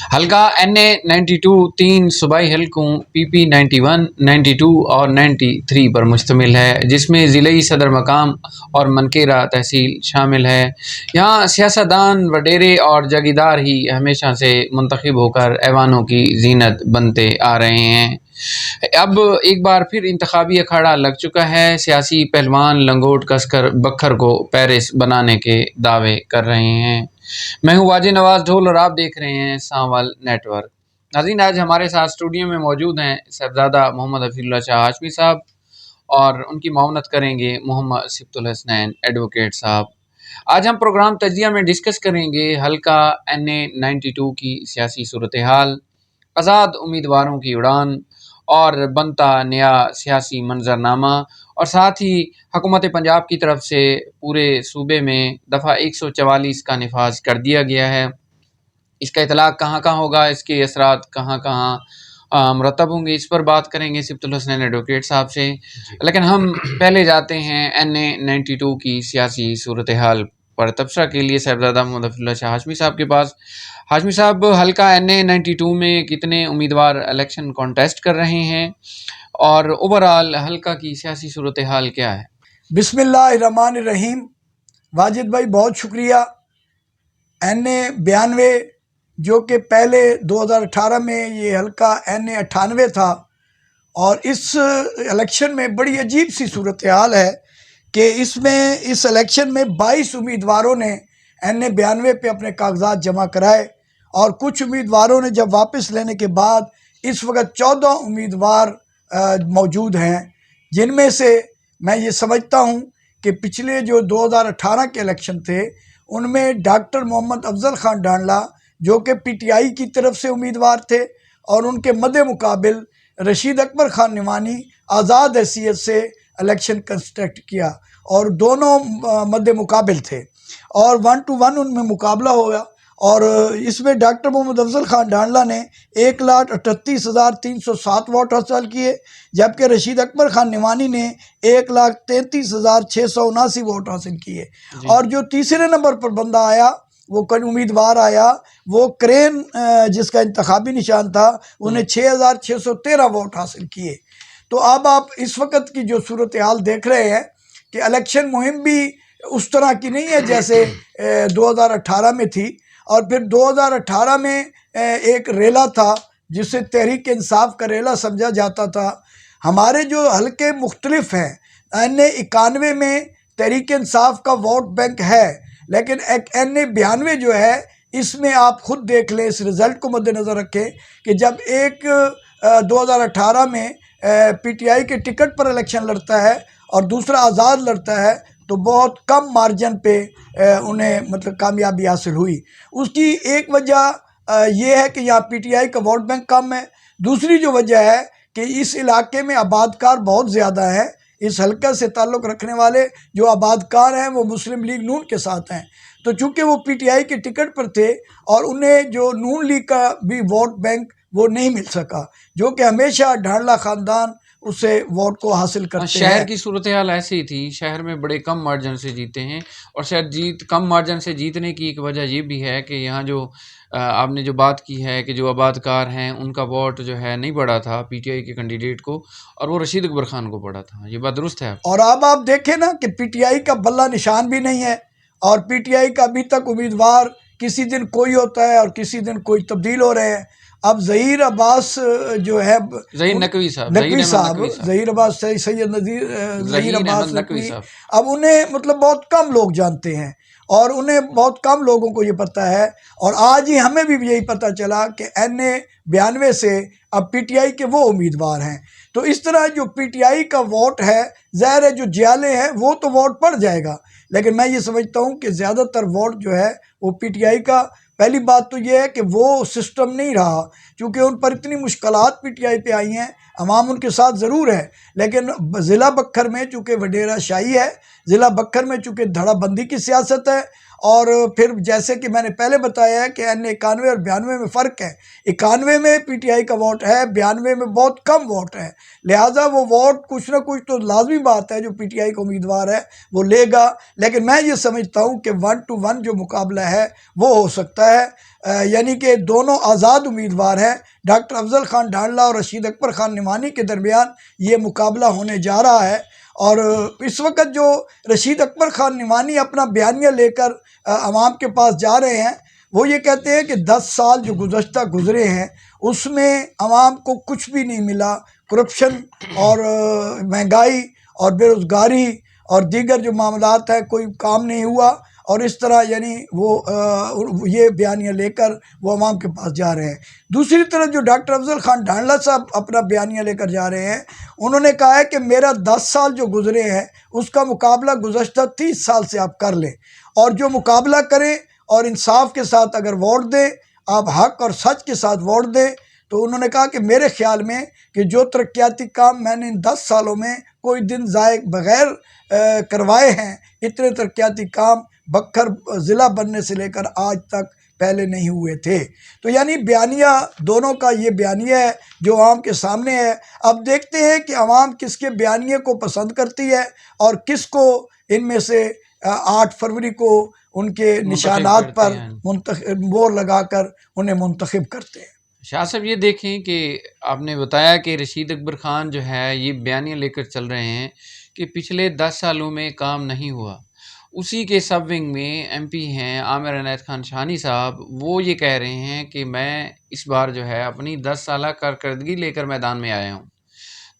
حلقہ NA92 تین صوبائی حلقوں PP 91, 92 اور 93 پر مشتمل ہے، جس میں ضلعی صدر مقام اور منکیرہ تحصیل شامل ہے۔ یہاں سیاستدان، وڈیرے اور جاگیردار ہی ہمیشہ سے منتخب ہو کر ایوانوں کی زینت بنتے آ رہے ہیں۔ اب ایک بار پھر انتخابی اکھاڑا لگ چکا ہے۔ سیاسی پہلوان لنگوٹ کس کر بکھر کو پیرس بنانے کے دعوے کر رہے ہیں۔ میں ہوں واجد نواز ڈھول اور آپ دیکھ رہے ہیں سانول نیٹ ورک۔ ناظرین، آج ہمارے ساتھ اسٹوڈیو میں موجود ہیں صاحبزادہ محمد حفیظ اللہ شاہ ہاشمی صاحب، اور ان کی معاونت کریں گے محمد صبت الحسنین ایڈوکیٹ صاحب۔ آج ہم پروگرام تجزیہ میں ڈسکس کریں گے حلقہ NA92 کی سیاسی صورتحال، آزاد امیدواروں کی اڑان اور بنتا نیا سیاسی منظرنامہ، اور ساتھ ہی حکومت پنجاب کی طرف سے پورے صوبے میں دفعہ 144 کا نفاذ کر دیا گیا ہے۔ اس کا اطلاق کہاں کہاں ہوگا، اس کے اثرات کہاں کہاں مرتب ہوں گے، اس پر بات کریں گے صبت الحسنین ایڈوکیٹ صاحب سے۔ لیکن ہم پہلے جاتے ہیں NA92 کی سیاسی صورتحال پر تبصرہ کے لیے صاحبزادہ محمد حفیظ اللہ شاہ ہاشمی صاحب کے پاس۔ ہاشمی صاحب، حلقہ NA92 میں کتنے امیدوار الیکشن کانٹیسٹ کر رہے ہیں، اور اوورآل حلقہ کی سیاسی صورتحال کیا ہے؟ بسم اللہ الرحمن الرحیم۔ واجد بھائی بہت شکریہ۔ NA92 جو کہ پہلے 2018 میں یہ حلقہ NA98 تھا، اور اس الیکشن میں بڑی عجیب سی صورتحال ہے کہ اس الیکشن میں 22 امیدواروں نے NA92 پہ اپنے کاغذات جمع کرائے، اور کچھ امیدواروں نے جب واپس لینے کے بعد اس وقت 14 امیدوار موجود ہیں، جن میں سے میں یہ سمجھتا ہوں کہ پچھلے جو 2018 کے الیکشن تھے ان میں ڈاکٹر محمد افضل خان ڈانڈلا جو کہ PTI کی طرف سے امیدوار تھے، اور ان کے مد مقابل رشید اکبر خان نعمانی آزاد حیثیت سے الیکشن کنسٹیکٹ کیا، اور دونوں مد مقابل تھے، اور 1 to 1 ان میں مقابلہ ہوا، اور اس میں ڈاکٹر محمد افضل خان ڈانڈلا نے 1,38,307 ووٹ حاصل کیے، جبکہ رشید اکبر خان نعمانی نے 1,33,679 ووٹ حاصل کیے۔ اور جو تیسرے نمبر پر بندہ آیا، وہ امیدوار آیا، وہ کرین جس کا انتخابی نشان تھا، انہیں 6,613 ووٹ حاصل کیے۔ تو اب آپ اس وقت کی جو صورتحال دیکھ رہے ہیں کہ الیکشن مہم بھی اس طرح کی نہیں ہے جیسے 2018 میں تھی، اور پھر 2018 میں ایک ریلا تھا جسے تحریک انصاف کا ریلا سمجھا جاتا تھا۔ ہمارے جو حلقے مختلف ہیں، NA91 میں تحریک انصاف کا ووٹ بینک ہے، لیکن NA92 جو ہے اس میں آپ خود دیکھ لیں، اس رزلٹ کو مد نظر رکھیں کہ جب ایک 2018 میں PTI کے ٹکٹ پر الیکشن لڑتا ہے اور دوسرا آزاد لڑتا ہے، تو بہت کم مارجن پہ انہیں مطلب کامیابی حاصل ہوئی۔ اس کی ایک وجہ یہ ہے کہ یہاں PTI کا ووٹ بینک کم ہے، دوسری جو وجہ ہے کہ اس علاقے میں آبادکار بہت زیادہ ہیں۔ اس حلقہ سے تعلق رکھنے والے جو آبادکار ہیں وہ مسلم لیگ نون کے ساتھ ہیں، تو چونکہ وہ PTI کے ٹکٹ پر تھے اور انہیں جو نون لیگ کا بھی ووٹ بینک وہ نہیں مل سکا، جو کہ ہمیشہ ڈھانڈلا خاندان اسے ووٹ کو حاصل کرتے ہیں۔ شہر کی صورتحال ایسی ہی تھی، شہر میں بڑے کم مارجن سے جیتے ہیں، اور شاید کم مارجن سے جیتنے کی ایک وجہ یہ بھی ہے کہ یہاں جو آپ نے جو بات کی ہے کہ جو آبادکار ہیں ان کا ووٹ جو ہے نہیں پڑا تھا PTI کے کینڈیڈیٹ کو، اور وہ رشید اکبر خان کو پڑا تھا۔ یہ بات درست ہے؟ اور اب آپ دیکھیں نا کہ PTI کا بلہ نشان بھی نہیں ہے، اور PTI کا ابھی تک امیدوار کسی دن کوئی ہوتا ہے اور کسی دن کوئی تبدیل ہو رہے ہیں۔ اب ظہیر عباس جو ہے نقوی صاحب، ظہیر عباس سید نذیر ظہیر عباس نقوی، اب انہیں مطلب بہت کم لوگ جانتے ہیں، اور انہیں بہت کم لوگوں کو یہ پتہ ہے، اور آج ہی ہمیں بھی یہی پتہ چلا کہ NA92 سے اب PTI کے وہ امیدوار ہیں۔ تو اس طرح جو PTI کا ووٹ ہے، ظاہر ہے جو جیالے ہیں وہ تو ووٹ پڑ جائے گا، لیکن میں یہ سمجھتا ہوں کہ زیادہ تر ووٹ جو ہے وہ PTI کا۔ پہلی بات تو یہ ہے کہ وہ سسٹم نہیں رہا، چونکہ ان پر اتنی مشکلات PTI پہ آئی ہیں، عوام ان کے ساتھ ضرور ہے، لیکن ضلع بکھر میں چونکہ وڈیرا شاہی ہے، ضلع بکھر میں چونکہ دھڑا بندی کی سیاست ہے، اور پھر جیسے کہ میں نے پہلے بتایا ہے کہ NA91 اور 92 میں فرق ہے۔ 91 میں PTI کا ووٹ ہے، 92 میں بہت کم ووٹ ہے، لہٰذا وہ ووٹ کچھ نہ کچھ تو لازمی بات ہے جو PTI کا امیدوار ہے وہ لے گا، لیکن میں یہ سمجھتا ہوں کہ 1 to 1 جو مقابلہ ہے وہ ہو سکتا ہے۔ یعنی کہ دونوں آزاد امیدوار ہیں. ڈاکٹر افضل خان ڈھانڈلہ اور رشید اکبر خان نعمانی کے درمیان یہ مقابلہ ہونے جا رہا ہے. اور اس وقت جو رشید اکبر خان نعمانی اپنا بیانیہ لے کر عوام کے پاس جا رہے ہیں، وہ یہ کہتے ہیں کہ 10 سال جو گزرے ہیں اس میں عوام کو کچھ بھی نہیں ملا. کرپشن اور مہنگائی اور بے روزگاری اور دیگر جو معاملات ہیں، کوئی کام نہیں ہوا. اور اس طرح یعنی وہ یہ بیانیہ لے کر وہ عوام کے پاس جا رہے ہیں. دوسری طرف جو ڈاکٹر افضل خان ڈھانڈلہ صاحب اپنا بیانیہ لے کر جا رہے ہیں، انہوں نے کہا ہے کہ میرا 10 سال جو گزرے ہیں اس کا مقابلہ گزشتہ 30 سال سے آپ کر لیں، اور جو مقابلہ کریں اور انصاف کے ساتھ اگر ووٹ دیں، آپ حق اور سچ کے ساتھ ووٹ دیں. تو انہوں نے کہا کہ میرے خیال میں کہ جو ترقیاتی کام میں نے ان 10 سالوں میں کوئی دن ضائع بغیر کروائے ہیں، اتنے ترقیاتی کام بکھر ضلع بننے سے لے کر آج تک پہلے نہیں ہوئے تھے. تو یعنی بیانیہ دونوں کا یہ بیانیہ ہے جو عوام کے سامنے ہے. اب دیکھتے ہیں کہ عوام کس کے بیانیے کو پسند کرتی ہے اور کس کو ان میں سے 8 فروری کو ان کے نشانات پر مہر لگا کر انہیں منتخب کرتے ہیں. شاہ صاحب یہ دیکھیں کہ آپ نے بتایا کہ رشید اکبر خان جو ہے یہ بیانیہ لے کر چل رہے ہیں کہ پچھلے 10 سالوں میں کام نہیں ہوا. اسی کے سب ونگ میں ایم پی ہیں عامر عنایت خان شانی صاحب، وہ یہ کہہ رہے ہیں کہ میں اس بار جو ہے اپنی 10 سالہ کارکردگی لے کر میدان میں آیا ہوں.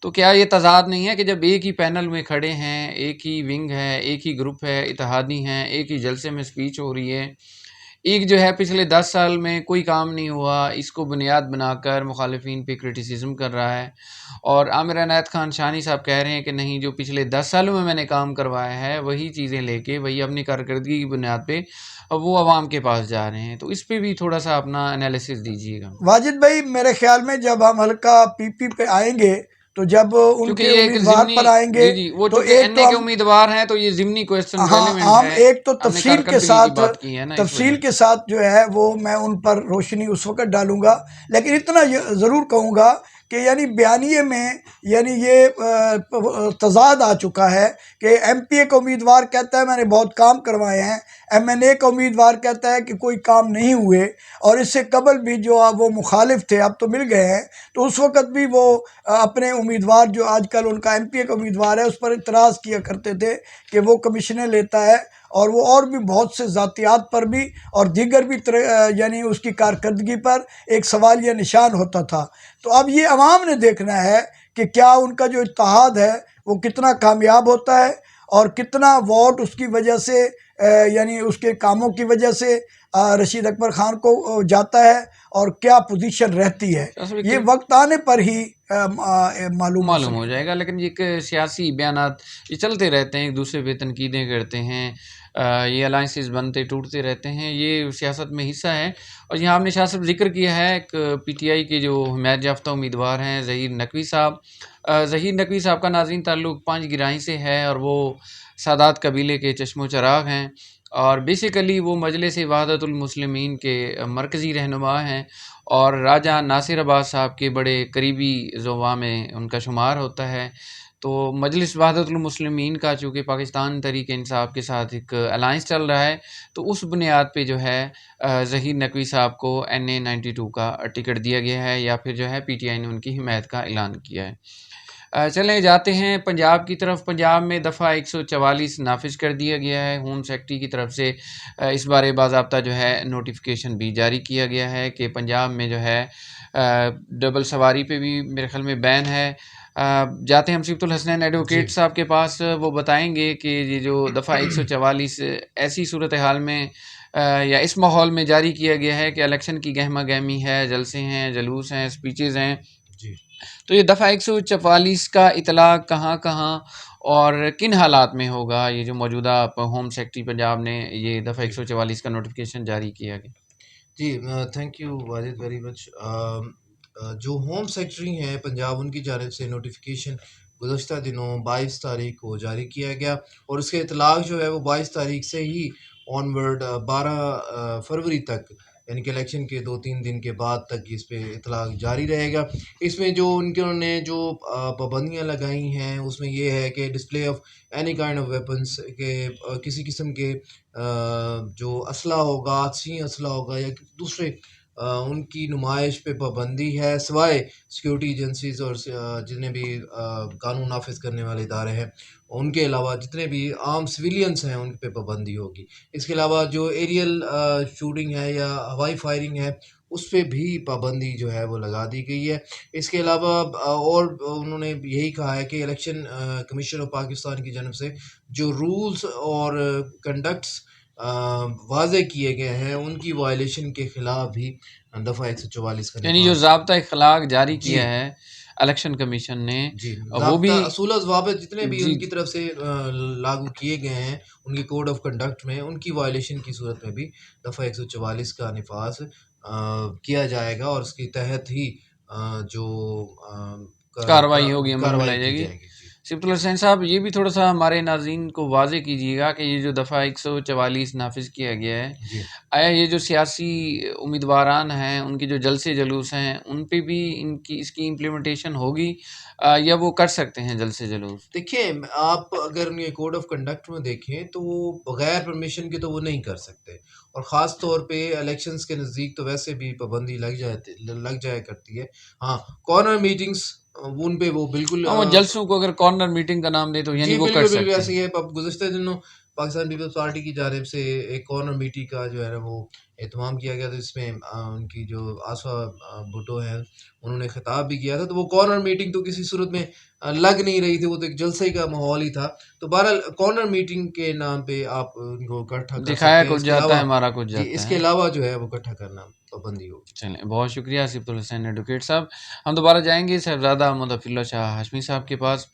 تو کیا یہ تضاد نہیں ہے کہ جب ایک ہی پینل میں کھڑے ہیں، ایک ہی ونگ ہے، ایک ہی گروپ ہے، اتحادی ہیں، ایک ہی جلسے میں سپیچ ہو رہی ہے، ایک جو ہے پچھلے 10 سال میں کوئی کام نہیں ہوا اس کو بنیاد بنا کر مخالفین پہ کرٹیسزم کر رہا ہے، اور عامر عنایت خان شانی صاحب کہہ رہے ہیں کہ نہیں، جو پچھلے 10 سالوں میں نے کام کروایا ہے وہی چیزیں لے کے، وہی اپنی کارکردگی کی بنیاد پہ وہ عوام کے پاس جا رہے ہیں. تو اس پہ بھی تھوڑا سا اپنا انالیسس دیجیے گا. واجد بھائی، میرے خیال میں جب ہم حلقہ پی پی پہ آئیں گے تو جب ان کیونکہ کے یہ ایک امیدوار ضمنی، پر آئیں گے جی وہ تو چونکہ ایک این اے تو کے ہم امیدوار ہیں تو یہ ضمنی کویسچن ریلیونٹ ہم ہے. ایک تو ہم نے تفصیل کے کارکردگی کی ساتھ بات کی ہے نا، اس وجہ سے. جو ہے وہ میں ان پر روشنی اس وقت ڈالوں گا. لیکن اتنا ضرور کہوں گا کہ یعنی بیانیے میں یعنی یہ تضاد آ چکا ہے کہ ایم پی اے کا امیدوار کہتا ہے میں نے بہت کام کروائے ہیں، ایم این اے کا امیدوار کہتا ہے کہ کوئی کام نہیں ہوئے، اور اس سے قبل بھی جو وہ مخالف تھے اب تو مل گئے ہیں، تو اس وقت بھی وہ اپنے امیدوار جو آج کل ان کا ایم پی اے کا امیدوار ہے اس پر اعتراض کیا کرتے تھے کہ وہ کمیشنیں لیتا ہے، اور وہ اور بھی بہت سے ذاتیات پر بھی اور دیگر بھی یعنی اس کی کارکردگی پر ایک سوالیہ نشان ہوتا تھا. تو اب یہ عوام نے دیکھنا ہے کہ کیا ان کا جو اتحاد ہے وہ کتنا کامیاب ہوتا ہے اور کتنا ووٹ اس کی وجہ سے یعنی اس کے کاموں کی وجہ سے رشید اکبر خان کو جاتا ہے اور کیا پوزیشن رہتی ہے. یہ وقت آنے پر ہی معلوم ہو جائے گا. لیکن یہ سیاسی بیانات یہ چلتے رہتے ہیں، ایک دوسرے پہ تنقیدیں کرتے ہیں، یہ الائنسز بنتے ٹوٹتے رہتے ہیں، یہ سیاست میں حصہ ہے. اور یہاں ہم نے شاہ صاحب ذکر کیا ہے ایک پی ٹی آئی کے جو حمایت یافتہ امیدوار ہیں ظہیر نقوی صاحب. ظہیر نقوی صاحب کا ناظرین تعلق 5 گراہیں سے ہے اور وہ سادات قبیلے کے چشم و چراغ ہیں، اور بیسیکلی وہ مجلس وحدت المسلمین کے مرکزی رہنما ہیں، اور راجہ ناصر عباس صاحب کے بڑے قریبی زعما میں ان کا شمار ہوتا ہے. تو مجلس وحدت المسلمین کا چونکہ پاکستان تحریک انصاف کے ساتھ ایک الائنس چل رہا ہے، تو اس بنیاد پہ جو ہے ظہیر نقوی صاحب کو NA-92 کا ٹکٹ دیا گیا ہے، یا پھر جو ہے پی ٹی آئی نے ان کی حمایت کا اعلان کیا ہے. چلیں جاتے ہیں پنجاب کی طرف. پنجاب میں دفعہ 144 نافذ کر دیا گیا ہے. ہوم سیکرٹری کی طرف سے اس بارے باضابطہ جو ہے نوٹیفیکیشن بھی جاری کیا گیا ہے کہ پنجاب میں جو ہے ڈبل سواری پہ بھی میرے خیال میں بین ہے. جاتے ہیں ہم صفت الحسنین ایڈوکیٹ صاحب کے پاس، وہ بتائیں گے کہ یہ جو دفعہ 144 ایسی صورتحال میں یا اس ماحول میں جاری کیا گیا ہے کہ الیکشن کی گہما گہمی ہے، جلسے ہیں، جلوس ہیں، سپیچز ہیں. تو یہ دفعہ 144 کا اطلاق کہاں کہاں اور کن حالات میں ہوگا؟ یہ جو موجودہ ہوم سیکرٹری پنجاب نے یہ دفعہ 144 کا نوٹیفیکیشن جاری کیا گیا. جی thank you Wajid very much. جو ہوم سیکرٹری ہیں پنجاب، ان کی جانب سے نوٹیفیکیشن گزشتہ دنوں 22 تاریخ کو جاری کیا گیا، اور اس کے اطلاق جو ہے وہ 22 تاریخ سے ہی آن ورڈ 12 فروری تک یعنی کہ الیکشن کے 2-3 دن کے بعد تک اس پہ اطلاق جاری رہے گا۔ اس میں جو انہوں نے جو پابندیاں لگائی ہیں اس میں یہ ہے کہ display of any kind of weapons, کہ کسی قسم کے جو اسلحہ ہوگا، آتشی اسلحہ ہوگا یا دوسرے ان کی نمائش پہ پابندی ہے، سوائے سیکیورٹی ایجنسیز اور جتنے بھی قانون نافذ کرنے والے ادارے ہیں ان کے علاوہ جتنے بھی عام سویلینس ہیں ان پہ پابندی ہوگی۔ اس کے علاوہ جو ایریل شوٹنگ ہے یا ہوائی فائرنگ ہے اس پہ بھی پابندی جو ہے وہ لگا دی گئی ہے۔ اس کے علاوہ اور انہوں نے یہی کہا ہے کہ الیکشن کمیشن آف پاکستان کی جانب سے جو رولز اور کنڈکٹس واضح کیے گئے ہیں ان کی وائلیشن کے خلاف بھی دفعہ 144 کا یعنی جو نفاذ ضابطہ اخلاق جاری جی کیا ہے الیکشن کمیشن نے، جی وہ ضابطہ بھی اصول و ضوابط جتنے بھی جی ان کی طرف سے لاگو کیے گئے ہیں ان کے کوڈ آف کنڈکٹ میں، ان کی وائلیشن کی صورت میں بھی دفعہ 144 کا نفاذ کیا جائے گا، اور اس کے تحت ہی جو کارروائی ہوگی، عمل میں کارروائی لائی جائے کی گی۔ جائے گی۔ جی صفت الحسین صاحب، یہ بھی تھوڑا سا ہمارے ناظرین کو واضح کیجیے گا کہ یہ جو دفعہ 144 نافذ کیا گیا ہے، جی آیا یہ جو سیاسی امیدواران ہیں ان کے جو جلسے جلوس ہیں ان پہ بھی اس کی امپلیمنٹیشن ہوگی، یا وہ کر سکتے ہیں جلسے جلوس؟ دیکھیں، آپ اگر یہ کوڈ آف کنڈکٹ میں دیکھیں تو وہ بغیر پرمیشن کے تو وہ نہیں کر سکتے، اور خاص طور پہ الیکشنز کے نزدیک تو ویسے بھی پابندی لگ جایا کرتی ہے۔ ہاں، کارنر میٹنگز ان پہ وہ بالکل ہاں، وہ جلسوں کو اگر کارنر میٹنگ کا نام دے تو یعنی جی وہ کر بالکل بالکل سکتے ایسے ہیں۔ ہی ہے۔ اب گزشتہ دنوں پاکستان پیپلز پارٹی کی جانب سے ایک کارنر میٹنگ کا جو ہے نا وہ اہتمام کیا گیا تھا، جس میں ان کی جو آسفا بھٹو ہیں انہوں نے خطاب بھی کیا تھا، تو وہ کارنر میٹنگ تو کسی صورت میں لگ نہیں رہی تھی، وہ تو ایک جلسے کا ماحول ہی تھا۔ تو بہرحال کارنر میٹنگ کے نام پہ آپ ان کو اکٹھا کر دکھایا سکتے ہیں۔ کچھ اس کے جاتا علاوہ ہے، ہمارا کچھ جی جاتا اس ہے۔ کے علاوہ جو ہے وہ اکٹھا کرنا پابندی ہوگی۔ چلیں، بہت شکریہ صفت الحسین ایڈوکیٹ صاحب۔ ہم دوبارہ جائیں گے صاحبزادہ مظفر اللہ شاہ ہاشمی صاحب کے پاس۔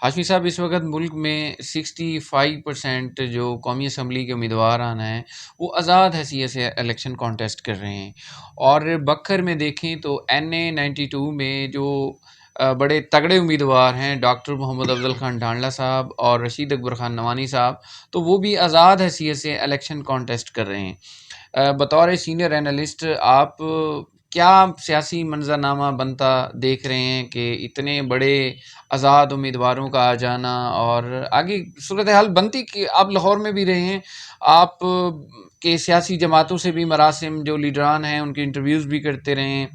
ہاشمی صاحب، اس وقت ملک میں 65% جو قومی اسمبلی کے امیدواران ہیں وہ آزاد حیثیت سے الیکشن کانٹیسٹ کر رہے ہیں، اور بکھر میں دیکھیں تو NA-92 میں جو بڑے تگڑے امیدوار ہیں ڈاکٹر محمد افضل خان ڈھانڈلہ صاحب اور رشید اکبر خان نوانی صاحب، تو وہ بھی آزاد حیثیت سے الیکشن کانٹیسٹ کر رہے ہیں۔ بطور سینئر اینالسٹ آپ کیا سیاسی منظرنامہ بنتا دیکھ رہے ہیں کہ اتنے بڑے آزاد امیدواروں کا آ جانا، اور آگے صورتحال بنتی کہ آپ لاہور میں بھی رہے ہیں، آپ کے سیاسی جماعتوں سے بھی مراسم جو لیڈران ہیں ان کے انٹرویوز بھی کرتے رہے ہیں،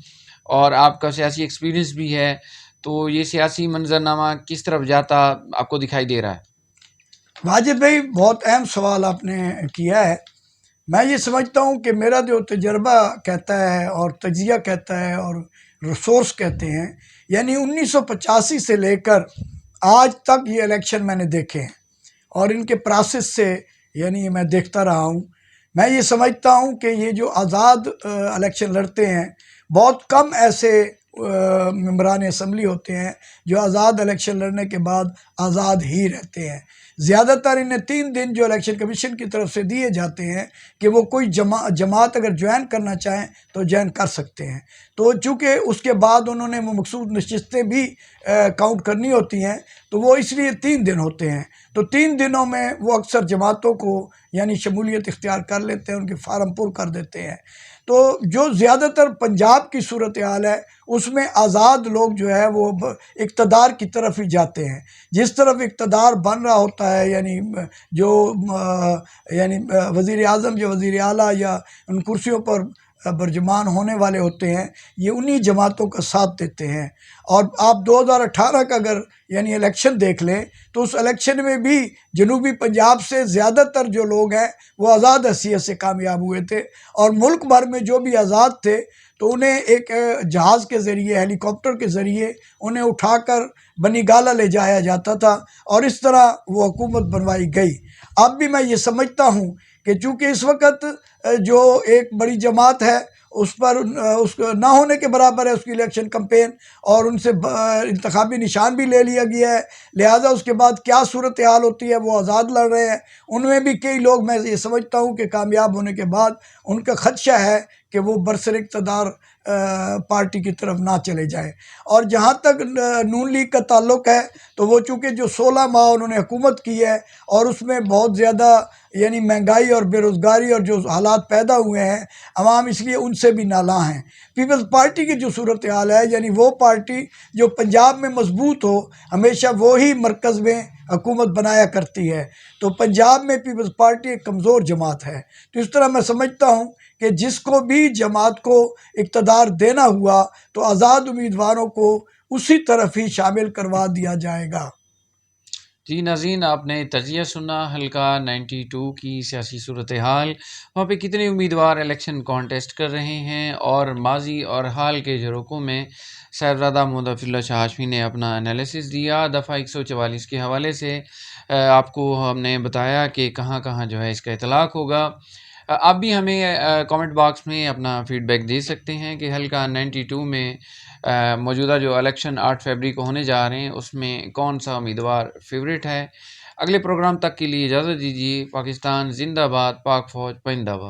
اور آپ کا سیاسی ایکسپیرینس بھی ہے، تو یہ سیاسی منظرنامہ کس طرف جاتا آپ کو دکھائی دے رہا ہے؟ واجد بھائی، بہت اہم سوال آپ نے کیا ہے۔ میں یہ سمجھتا ہوں کہ میرا جو تجربہ کہتا ہے اور تجزیہ کہتا ہے اور ریسورس کہتے ہیں، یعنی 1985 سے لے کر آج تک یہ الیکشن میں نے دیکھے ہیں، اور ان کے پروسیس سے یعنی میں دیکھتا رہا ہوں۔ میں یہ سمجھتا ہوں کہ یہ جو آزاد الیکشن لڑتے ہیں، بہت کم ایسے ممبران اسمبلی ہوتے ہیں جو آزاد الیکشن لڑنے کے بعد آزاد ہی رہتے ہیں۔ زیادہ تر انہیں 3 دن جو الیکشن کمیشن کی طرف سے دیے جاتے ہیں کہ وہ کوئی جماعت اگر جوائن کرنا چاہیں تو جوائن کر سکتے ہیں، تو چونکہ اس کے بعد انہوں نے وہ مخصوص نشستیں بھی کاؤنٹ کرنی ہوتی ہیں، تو وہ اس لیے 3 دن ہوتے ہیں۔ تو 3 دنوں میں وہ اکثر جماعتوں کو یعنی شمولیت اختیار کر لیتے ہیں، ان کے فارم پر کر دیتے ہیں۔ تو جو زیادہ تر پنجاب کی صورتحال ہے اس میں آزاد لوگ جو ہے وہ اقتدار کی طرف ہی جاتے ہیں۔ جس طرف اقتدار بن رہا ہوتا ہے، یعنی جو یعنی وزیر اعظم یا وزیر اعلیٰ یا ان کرسیوں پر برجمان ہونے والے ہوتے ہیں، یہ انہی جماعتوں کا ساتھ دیتے ہیں۔ اور آپ 2018 کا اگر یعنی الیکشن دیکھ لیں تو اس الیکشن میں بھی جنوبی پنجاب سے زیادہ تر جو لوگ ہیں وہ آزاد حیثیت سے کامیاب ہوئے تھے، اور ملک بھر میں جو بھی آزاد تھے تو انہیں ایک جہاز کے ذریعے، ہیلی کاپٹر کے ذریعے انہیں اٹھا کر بنی گالہ لے جایا جاتا تھا، اور اس طرح وہ حکومت بنوائی گئی۔ اب بھی میں یہ سمجھتا ہوں کہ چونکہ اس وقت جو ایک بڑی جماعت ہے اس پر اس نہ ہونے کے برابر ہے اس کی الیکشن کمپین، اور ان سے انتخابی نشان بھی لے لیا گیا ہے، لہٰذا اس کے بعد کیا صورتحال ہوتی ہے، وہ آزاد لڑ رہے ہیں۔ ان میں بھی کئی لوگ میں یہ سمجھتا ہوں کہ کامیاب ہونے کے بعد ان کا خدشہ ہے کہ وہ برسر اقتدار پارٹی کی طرف نہ چلے جائیں. اور جہاں تک نون لیگ کا تعلق ہے تو وہ چونکہ جو 16 ماہ انہوں نے حکومت کی ہے اور اس میں بہت زیادہ یعنی مہنگائی اور بے روزگاری اور جو حالات پیدا ہوئے ہیں عوام اس لیے ان سے بھی نالاں ہیں. پیپلز پارٹی کی جو صورتحال ہے یعنی وہ پارٹی جو پنجاب میں مضبوط ہو ہمیشہ وہی مرکز میں حکومت بنایا کرتی ہے. تو پنجاب میں پیپلز پارٹی ایک کمزور جماعت ہے. تو اس طرح میں سمجھتا ہوں کہ جس کو بھی جماعت کو اقتدار دینا ہوا تو آزاد امیدواروں کو اسی طرف ہی شامل کروا دیا جائے گا. جی ناظرین، آپ نے تجزیہ سنا حلقہ 92 کی سیاسی صورتحال. وہاں پہ کتنے امیدوار الیکشن کانٹیسٹ کر رہے ہیں اور ماضی اور حال کے جھروکوں میں صاحبزادہ محمد اللہ شاہ ہاشمی نے اپنا انالیسس دیا. دفعہ 144 کے حوالے سے آپ کو ہم نے بتایا کہ کہاں کہاں جو ہے اس کا اطلاق ہوگا. آپ بھی ہمیں کامنٹ باکس میں اپنا فیڈ بیک دے سکتے ہیں کہ حلقہ 92 میں موجودہ جو الیکشن 8 فروری کو ہونے جا رہے ہیں اس میں کون سا امیدوار فیوریٹ ہے. اگلے پروگرام تک کے لیے اجازت دیجیے. پاکستان زندہ باد، پاک فوج پائندہ باد.